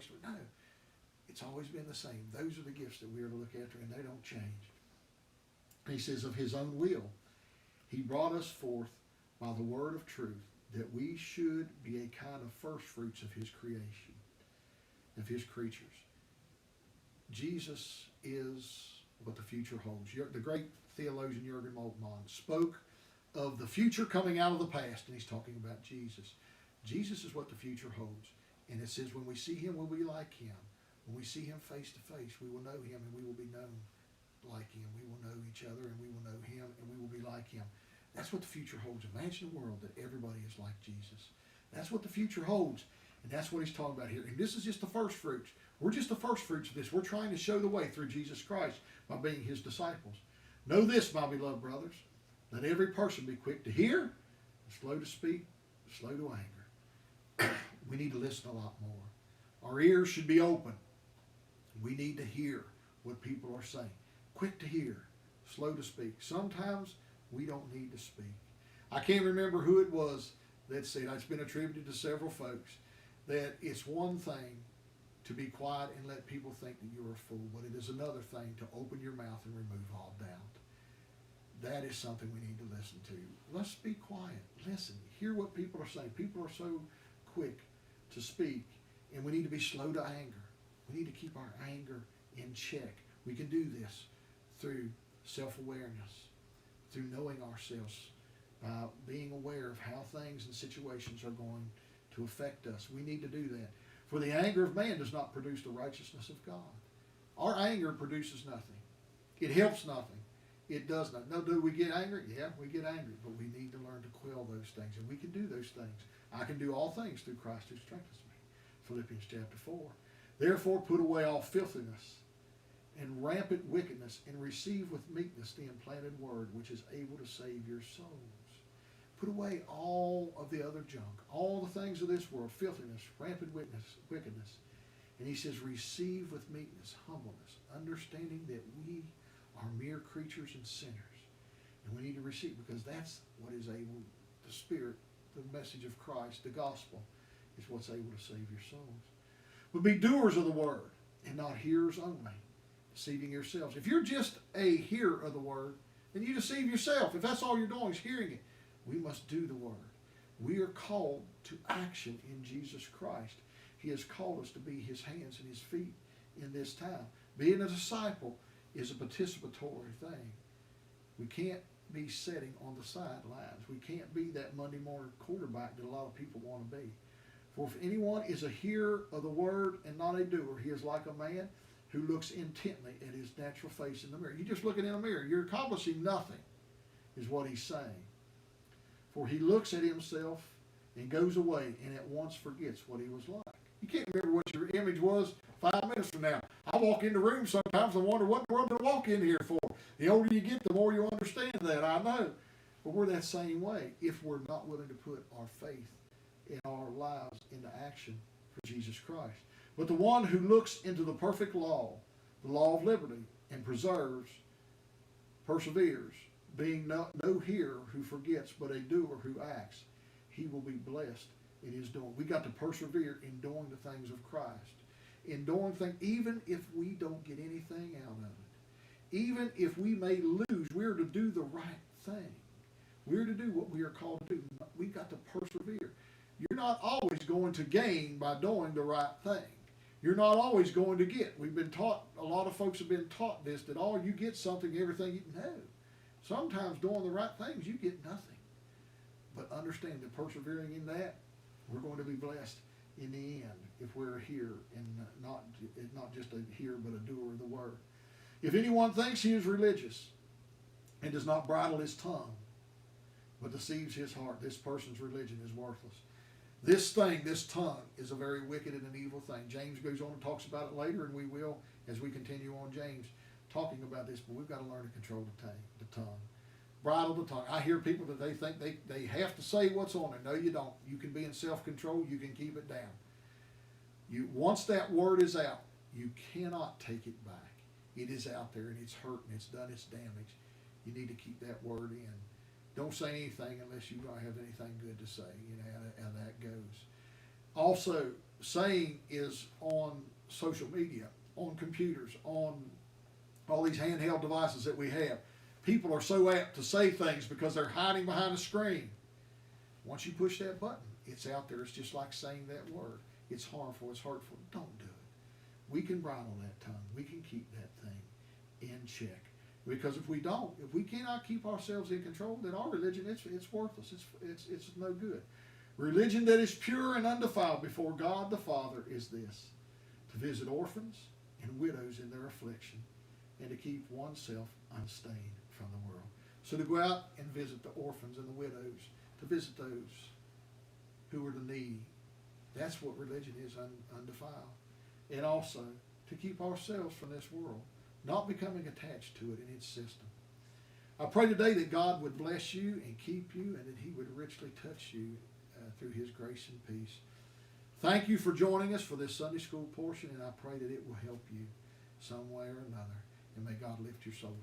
extra. No, it's always been the same. Those are the gifts that we are to look after, and they don't change. He says, of his own will, he brought us forth by the word of truth, that we should be a kind of first fruits of his creation, of his creatures. Jesus is what the future holds. The great theologian Jürgen Moltmann spoke of the future coming out of the past, and he's talking about Jesus. Jesus is what the future holds. And it says when we see him, we'll be like him. When we see him face to face, we will know him and we will be known like him. We will know each other and we will know him and we will be like him. That's what the future holds. Imagine a world that everybody is like Jesus. That's what the future holds. And that's what he's talking about here. And this is just the first fruits. We're just the first fruits of this. We're trying to show the way through Jesus Christ by being his disciples. Know this, my beloved brothers, let every person be quick to hear, slow to speak, slow to anger. We need to listen a lot more. Our ears should be open. We need to hear what people are saying. Quick to hear, slow to speak. Sometimes we don't need to speak. I can't remember who it was that said, it's been attributed to several folks, that it's one thing to be quiet and let people think that you're a fool, but it is another thing to open your mouth and remove all doubt. That is something we need to listen to. Let's be quiet. Listen. Hear what people are saying. People are so quick to speak, and we need to be slow to anger. We need to keep our anger in check. We can do this through self-awareness, through knowing ourselves, by being aware of how things and situations are going to affect us. We need to do that. For the anger of man does not produce the righteousness of God. Our anger produces nothing. It helps nothing. It does not. No, do we get angry? Yeah, we get angry, but we need to learn to quell those things, and we can do those things. I can do all things through Christ who strengthens me. Philippians chapter 4. Therefore put away all filthiness and rampant wickedness, and receive with meekness the implanted word, which is able to save your souls. Put away all of the other junk, all the things of this world, filthiness, rampant wickedness. And he says, receive with meekness, humbleness, understanding that we are mere creatures and sinners. And we need to receive, because that's what is able, the Spirit, the message of Christ, the gospel, is what's able to save your souls. But be doers of the word, and not hearers only, deceiving yourselves. If you're just a hearer of the word, then you deceive yourself. If that's all you're doing is hearing it, we must do the word. We are called to action in Jesus Christ. He has called us to be his hands and his feet in this time. Being a disciple is a participatory thing. We can't be sitting on the sidelines. We can't be that Monday morning quarterback that a lot of people want to be. For if anyone is a hearer of the word and not a doer, he is like a man who looks intently at his natural face in the mirror. You're just looking in a mirror. You're accomplishing nothing, is what he's saying. For he looks at himself and goes away and at once forgets what he was like. You can't remember what your image was 5 minutes from now. I walk in the room sometimes and wonder what in the world did I walk in here for. The older you get, the more you understand that, I know. But we're that same way if we're not willing to put our faith in our lives into action for Jesus Christ. But the one who looks into the perfect law, the law of liberty, and perseveres, being no hearer who forgets, but a doer who acts, he will be blessed in his doing. We got to persevere in doing the things of Christ. In doing things, even if we don't get anything out of it. Even if we may lose, we're to do the right thing. We're to do what we are called to do. We've got to persevere. You're not always going to gain by doing the right thing. You're not always going to get. We've been taught, a lot of folks have been taught this, that you get something, everything you know. Sometimes doing the right things, you get nothing. But understand that persevering in that, we're going to be blessed in the end if we're here and not just a hearer but a doer of the word. If anyone thinks he is religious and does not bridle his tongue, but deceives his heart, this person's religion is worthless. This tongue, is a very wicked and an evil thing. James goes on and talks about it later, and we will as we continue on James talking about this, but we've got to learn to control the tongue. Bridle the tongue. I hear people that they think they have to say what's on it. No, you don't. You can be in self-control. You can keep it down. Once that word is out, you cannot take it back. It is out there, and it's hurt, and it's done its damage. You need to keep that word in. Don't say anything unless you don't have anything good to say. You know how that goes. Also, saying is on social media, on computers, on all these handheld devices that we have. People are so apt to say things because they're hiding behind a screen. Once you push that button, it's out there. It's just like saying that word. It's harmful. It's hurtful. Don't do it. We can bridle that tongue. We can keep that thing in check. Because if we don't, if we cannot keep ourselves in control, then our religion, it's worthless. It's no good. Religion that is pure and undefiled before God the Father is this: to visit orphans and widows in their affliction, and to keep oneself unstained from the world. So to go out and visit the orphans and the widows, to visit those who are the needy, that's what religion is, undefiled. And also to keep ourselves from this world, not becoming attached to it in its system. I pray today that God would bless you and keep you, and that He would richly touch you through His grace and peace. Thank you for joining us for this Sunday school portion, and I pray that it will help you some way or another. And may God lift your souls